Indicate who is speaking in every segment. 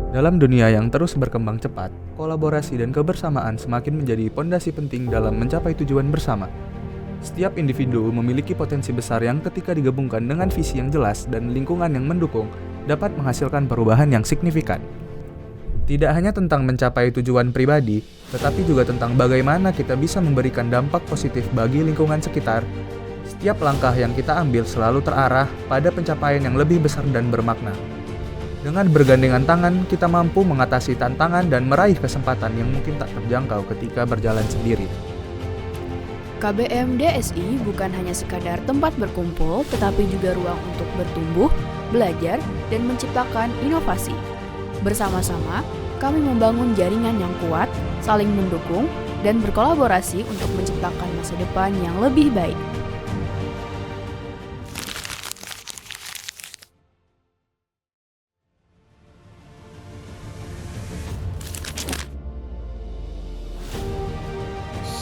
Speaker 1: Dalam dunia yang terus berkembang cepat, kolaborasi dan kebersamaan semakin menjadi pondasi penting dalam mencapai tujuan bersama. Setiap individu memiliki potensi besar yang ketika digabungkan dengan visi yang jelas dan lingkungan yang mendukung, dapat menghasilkan perubahan yang signifikan. Tidak hanya tentang mencapai tujuan pribadi, tetapi juga tentang bagaimana kita bisa memberikan dampak positif bagi lingkungan sekitar. Setiap langkah yang kita ambil selalu terarah pada pencapaian yang lebih besar dan bermakna. Dengan bergandengan tangan, kita mampu mengatasi tantangan dan meraih kesempatan yang mungkin tak terjangkau ketika berjalan sendiri.
Speaker 2: KBM DSI bukan hanya sekadar tempat berkumpul, tetapi juga ruang untuk bertumbuh, belajar, dan menciptakan inovasi. Bersama-sama, kami membangun jaringan yang kuat, saling mendukung, dan berkolaborasi untuk menciptakan masa depan yang lebih baik.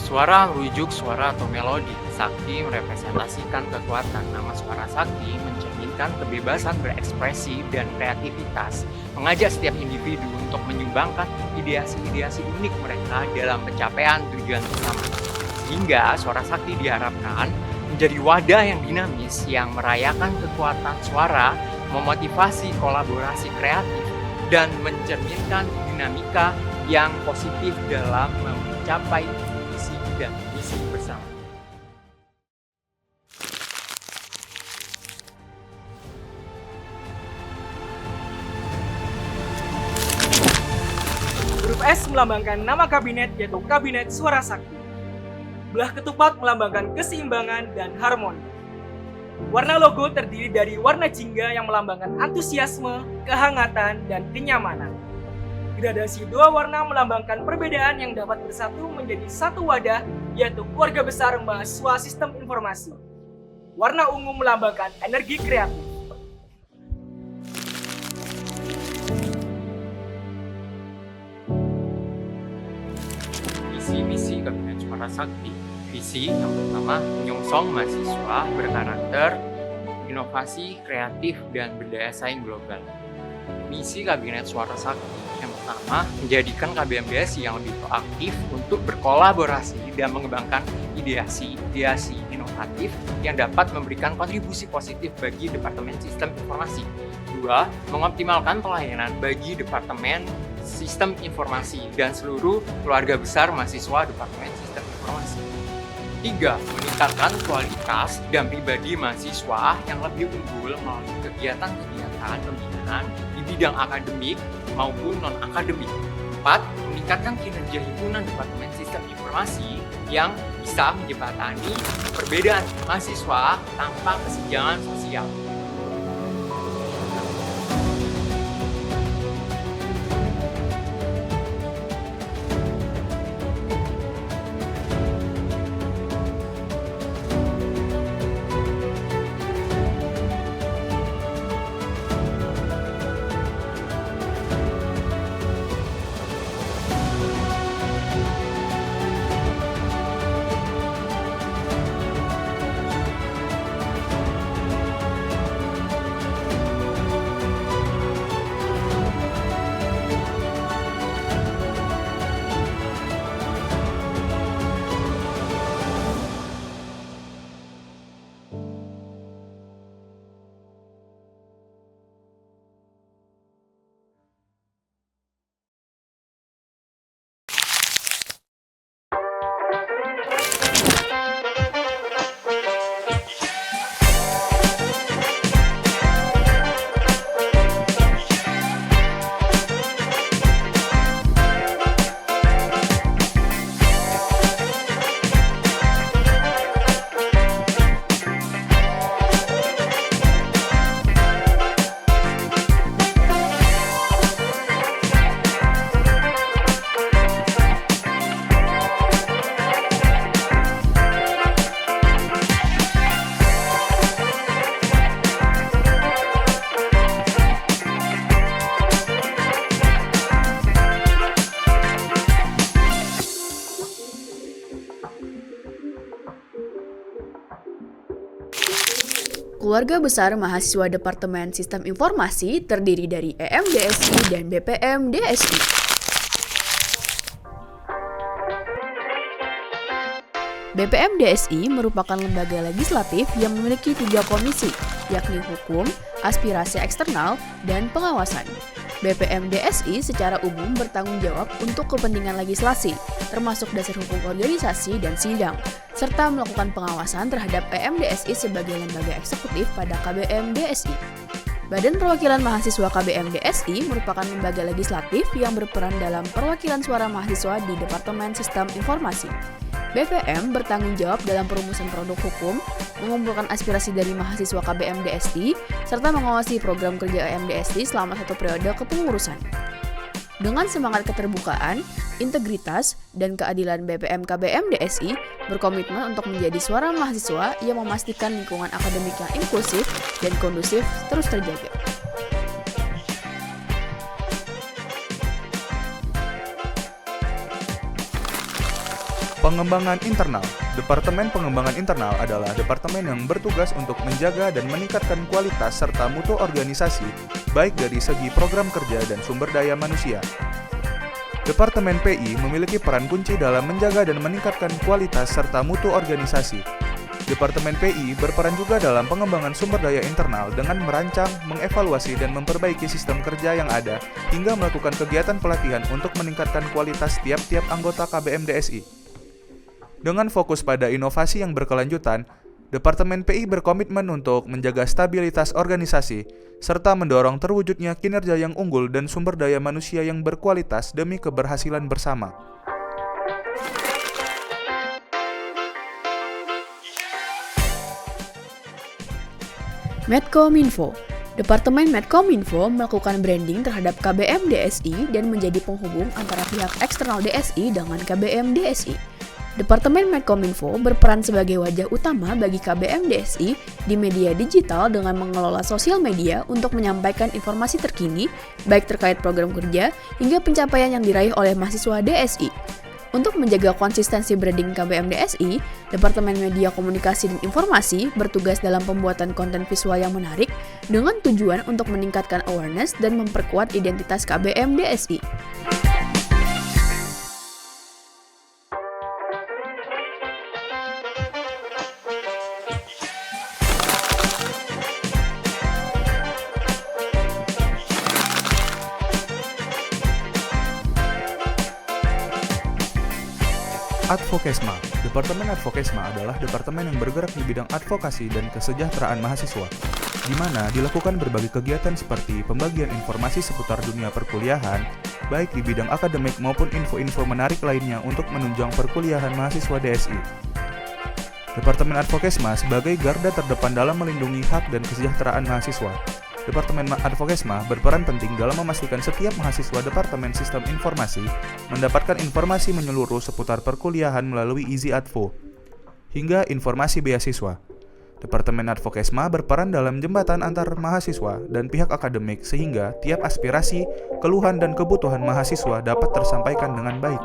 Speaker 3: Suara merujuk suara atau melodi. Sakti merepresentasikan kekuatan. Nama suara Sakti mencerminkan kebebasan berekspresi dan kreativitas, mengajak setiap individu untuk menyumbangkan ideasi-ideasi unik mereka dalam pencapaian tujuan bersama. Sehingga suara Sakti diharapkan menjadi wadah yang dinamis yang merayakan kekuatan suara, memotivasi kolaborasi kreatif, dan mencerminkan dinamika yang positif dalam mencapai visi dan misi bersama.
Speaker 4: Huruf S melambangkan nama kabinet, yaitu Kabinet Suara Sakti. Belah ketupat melambangkan keseimbangan dan harmoni. Warna logo terdiri dari warna jingga yang melambangkan antusiasme, kehangatan, dan kenyamanan. Gradasi dua warna melambangkan perbedaan yang dapat bersatu menjadi satu wadah, yaitu keluarga besar mahasiswa sistem informasi. Warna ungu melambangkan energi kreatif.
Speaker 3: Visi misi Kabinet Suara Sakti. Visi yang pertama menyongsong mahasiswa berkarakter inovasi, kreatif, dan berdaya saing global. Misi Kabinet Suara Sakti yang pertama menjadikan KBM DSI yang lebih proaktif untuk berkolaborasi dan mengembangkan ideasi inovatif yang dapat memberikan kontribusi positif bagi Departemen Sistem Informasi. Dua, mengoptimalkan pelayanan bagi Departemen Sistem Informasi dan seluruh keluarga besar mahasiswa Departemen Sistem Informasi. Tiga, meningkatkan kualitas dan pribadi mahasiswa yang lebih unggul melalui kegiatan-kegiatan pembinaan di bidang akademik maupun non-akademik. 4. Meningkatkan kinerja himpunan Departemen Sistem Informasi yang bisa menjembatani perbedaan mahasiswa tanpa kesenjangan sosial.
Speaker 2: Keluarga besar mahasiswa Departemen Sistem Informasi terdiri dari EMDSI dan BPM-DSI. BPM-DSI merupakan lembaga legislatif yang memiliki 3 komisi, yakni hukum, aspirasi eksternal, dan pengawasan. BPM-DSI secara umum bertanggung jawab untuk kepentingan legislasi, termasuk dasar hukum organisasi dan sidang, serta melakukan pengawasan terhadap EMDSI sebagai lembaga eksekutif pada KBM-DSI. Badan Perwakilan Mahasiswa KBM-DSI merupakan lembaga legislatif yang berperan dalam perwakilan suara mahasiswa di Departemen Sistem Informasi. BPM bertanggung jawab dalam perumusan produk hukum, mengumpulkan aspirasi dari mahasiswa KBM-DSI, serta mengawasi program kerja EMDSI selama 1 periode kepengurusan. Dengan semangat keterbukaan, integritas, dan keadilan BPM KBM-DSI berkomitmen untuk menjadi suara mahasiswa yang memastikan lingkungan akademik yang inklusif dan kondusif terus terjaga.
Speaker 1: Pengembangan internal. Departemen Pengembangan Internal adalah departemen yang bertugas untuk menjaga dan meningkatkan kualitas serta mutu organisasi, baik dari segi program kerja dan sumber daya manusia. Departemen PI memiliki peran kunci dalam menjaga dan meningkatkan kualitas serta mutu organisasi. Departemen PI berperan juga dalam pengembangan sumber daya internal dengan merancang, mengevaluasi, dan memperbaiki sistem kerja yang ada, hingga melakukan kegiatan pelatihan untuk meningkatkan kualitas tiap-tiap anggota KBM-DSI. Dengan fokus pada inovasi yang berkelanjutan, Departemen PI berkomitmen untuk menjaga stabilitas organisasi, serta mendorong terwujudnya kinerja yang unggul dan sumber daya manusia yang berkualitas demi keberhasilan bersama.
Speaker 2: Medkominfo. Departemen Medkominfo melakukan branding terhadap KBM-DSI dan menjadi penghubung antara pihak eksternal DSI dengan KBM-DSI. Departemen Medkominfo berperan sebagai wajah utama bagi KBM-DSI di media digital dengan mengelola sosial media untuk menyampaikan informasi terkini, baik terkait program kerja hingga pencapaian yang diraih oleh mahasiswa DSI. Untuk menjaga konsistensi branding KBM-DSI, Departemen Media Komunikasi dan Informasi bertugas dalam pembuatan konten visual yang menarik dengan tujuan untuk meningkatkan awareness dan memperkuat identitas KBM-DSI.
Speaker 1: Advokesma. Departemen Advokesma adalah departemen yang bergerak di bidang advokasi dan kesejahteraan mahasiswa, di mana dilakukan berbagai kegiatan seperti pembagian informasi seputar dunia perkuliahan, baik di bidang akademik maupun info-info menarik lainnya untuk menunjang perkuliahan mahasiswa DSI. Departemen Advokesma sebagai garda terdepan dalam melindungi hak dan kesejahteraan mahasiswa. Departemen Advokesma berperan penting dalam memastikan setiap mahasiswa Departemen Sistem Informasi mendapatkan informasi menyeluruh seputar perkuliahan melalui Easy Advo, hingga informasi beasiswa. Departemen Advokesma berperan dalam jembatan antar mahasiswa dan pihak akademik sehingga tiap aspirasi, keluhan, dan kebutuhan mahasiswa dapat tersampaikan dengan baik.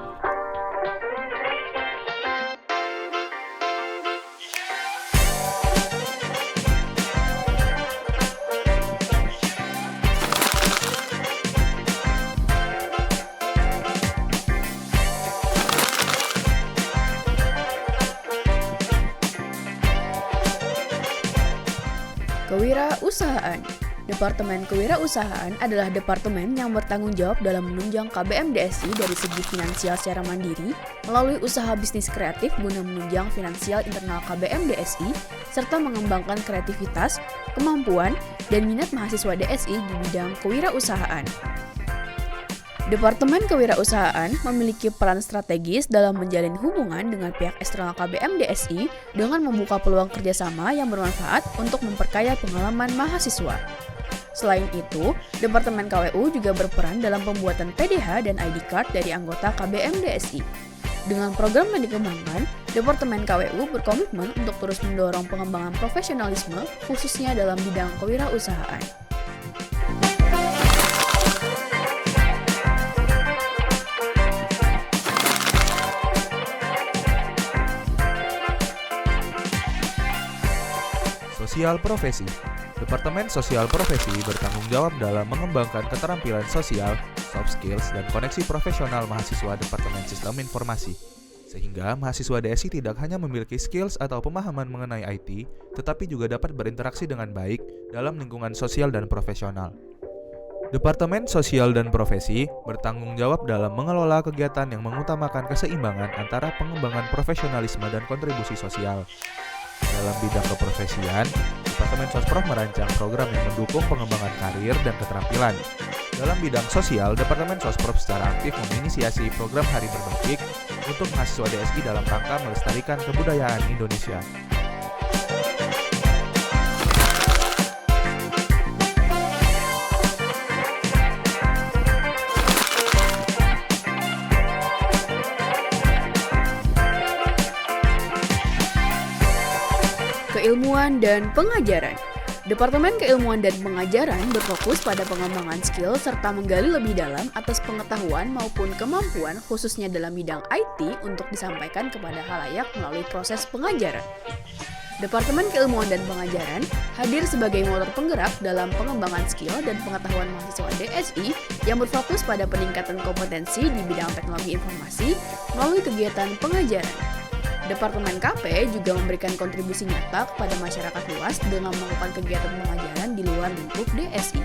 Speaker 2: Kewirausahaan. Departemen Kewirausahaan adalah departemen yang bertanggung jawab dalam menunjang KBM-DSI dari segi finansial secara mandiri melalui usaha bisnis kreatif guna menunjang finansial internal KBM-DSI serta mengembangkan kreativitas, kemampuan, dan minat mahasiswa DSI di bidang kewirausahaan. Departemen Kewirausahaan memiliki peran strategis dalam menjalin hubungan dengan pihak eksternal KBM-DSI dengan membuka peluang kerjasama yang bermanfaat untuk memperkaya pengalaman mahasiswa. Selain itu, Departemen KWU juga berperan dalam pembuatan PDH dan ID card dari anggota KBM-DSI. Dengan program yang dikembangkan, Departemen KWU berkomitmen untuk terus mendorong pengembangan profesionalisme khususnya dalam bidang kewirausahaan.
Speaker 1: Sosial Profesi. Departemen Sosial Profesi bertanggung jawab dalam mengembangkan keterampilan sosial, soft skills, dan koneksi profesional mahasiswa Departemen Sistem Informasi. Sehingga mahasiswa DSI tidak hanya memiliki skills atau pemahaman mengenai IT, tetapi juga dapat berinteraksi dengan baik dalam lingkungan sosial dan profesional. Departemen Sosial dan Profesi bertanggung jawab dalam mengelola kegiatan yang mengutamakan keseimbangan antara pengembangan profesionalisme dan kontribusi sosial. Dalam bidang keprofesian, Departemen Sosprof merancang program yang mendukung pengembangan karir dan keterampilan. Dalam bidang sosial, Departemen Sosprof secara aktif menginisiasi program Hari Berbatik untuk mahasiswa DSI dalam rangka melestarikan kebudayaan Indonesia.
Speaker 2: Keilmuan dan pengajaran. Departemen Keilmuan dan Pengajaran berfokus pada pengembangan skill serta menggali lebih dalam atas pengetahuan maupun kemampuan khususnya dalam bidang IT untuk disampaikan kepada khalayak melalui proses pengajaran. Departemen Keilmuan dan Pengajaran hadir sebagai motor penggerak dalam pengembangan skill dan pengetahuan mahasiswa DSI yang berfokus pada peningkatan kompetensi di bidang teknologi informasi melalui kegiatan pengajaran. Departemen KP juga memberikan kontribusi nyata kepada masyarakat luas dengan melakukan kegiatan pengajaran di luar lingkup DSI.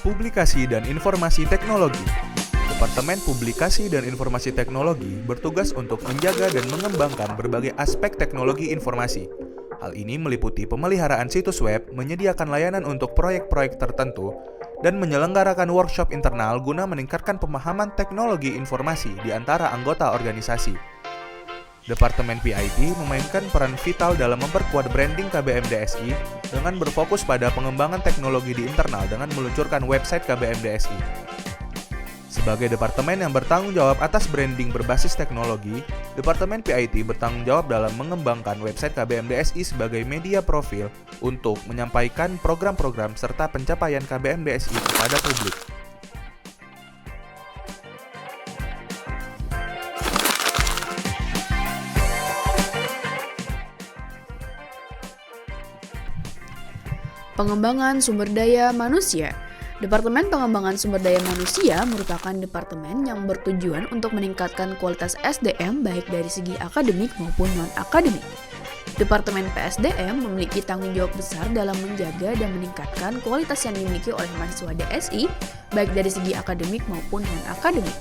Speaker 1: Publikasi dan Informasi Teknologi. Departemen Publikasi dan Informasi Teknologi bertugas untuk menjaga dan mengembangkan berbagai aspek teknologi informasi. Hal ini meliputi pemeliharaan situs web, menyediakan layanan untuk proyek-proyek tertentu, dan menyelenggarakan workshop internal guna meningkatkan pemahaman teknologi informasi di antara anggota organisasi. Departemen PIT memainkan peran vital dalam memperkuat branding KBM DSI dengan berfokus pada pengembangan teknologi di internal dengan meluncurkan website KBM DSI. Sebagai departemen yang bertanggung jawab atas branding berbasis teknologi, Departemen PIT bertanggung jawab dalam mengembangkan website KBM DSI sebagai media profil untuk menyampaikan program-program serta pencapaian KBM DSI kepada publik.
Speaker 2: Pengembangan sumber daya manusia. Departemen Pengembangan Sumber Daya Manusia merupakan departemen yang bertujuan untuk meningkatkan kualitas SDM baik dari segi akademik maupun non-akademik. Departemen PSDM memiliki tanggung jawab besar dalam menjaga dan meningkatkan kualitas yang dimiliki oleh mahasiswa DSI baik dari segi akademik maupun non-akademik.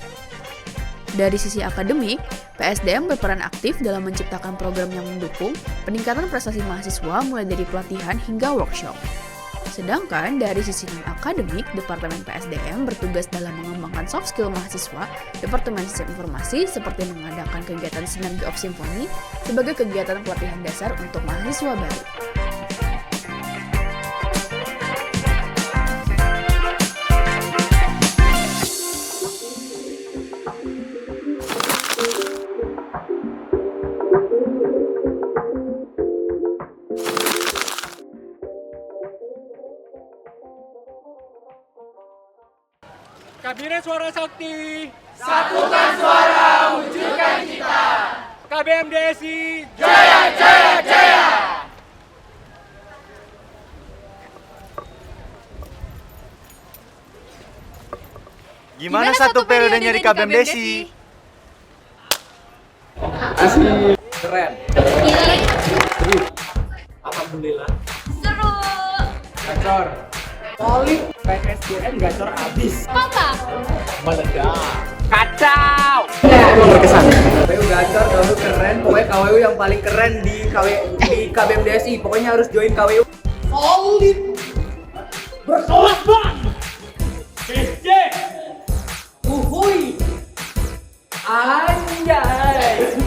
Speaker 2: Dari sisi akademik, PSDM berperan aktif dalam menciptakan program yang mendukung peningkatan prestasi mahasiswa mulai dari pelatihan hingga workshop. Sedangkan dari sisi non-akademik, Departemen PSDM bertugas dalam mengembangkan soft skill mahasiswa Departemen Sistem Informasi seperti mengadakan kegiatan Sinergi of Symphony sebagai kegiatan pelatihan dasar untuk mahasiswa baru.
Speaker 4: Kabinet Suara Sakti,
Speaker 5: Satukan suara, wujudkan cita.
Speaker 4: KBM DSI,
Speaker 5: Jaya, jaya, jaya.
Speaker 6: Gimana satu periodenya di KBM DSI?
Speaker 4: keren. Alhamdulillah.
Speaker 5: Seru.
Speaker 4: Gacor. Solid. PSDM gacor abis.
Speaker 5: Mantap.
Speaker 4: Meledak. Kacau. Berkesan. KWU gacor, KWU keren. Pokoknya KWU yang paling keren di KBM DSI. Pokoknya harus join KWU. Solid. Berkelas bang. SJ. Uhuy. Anjay.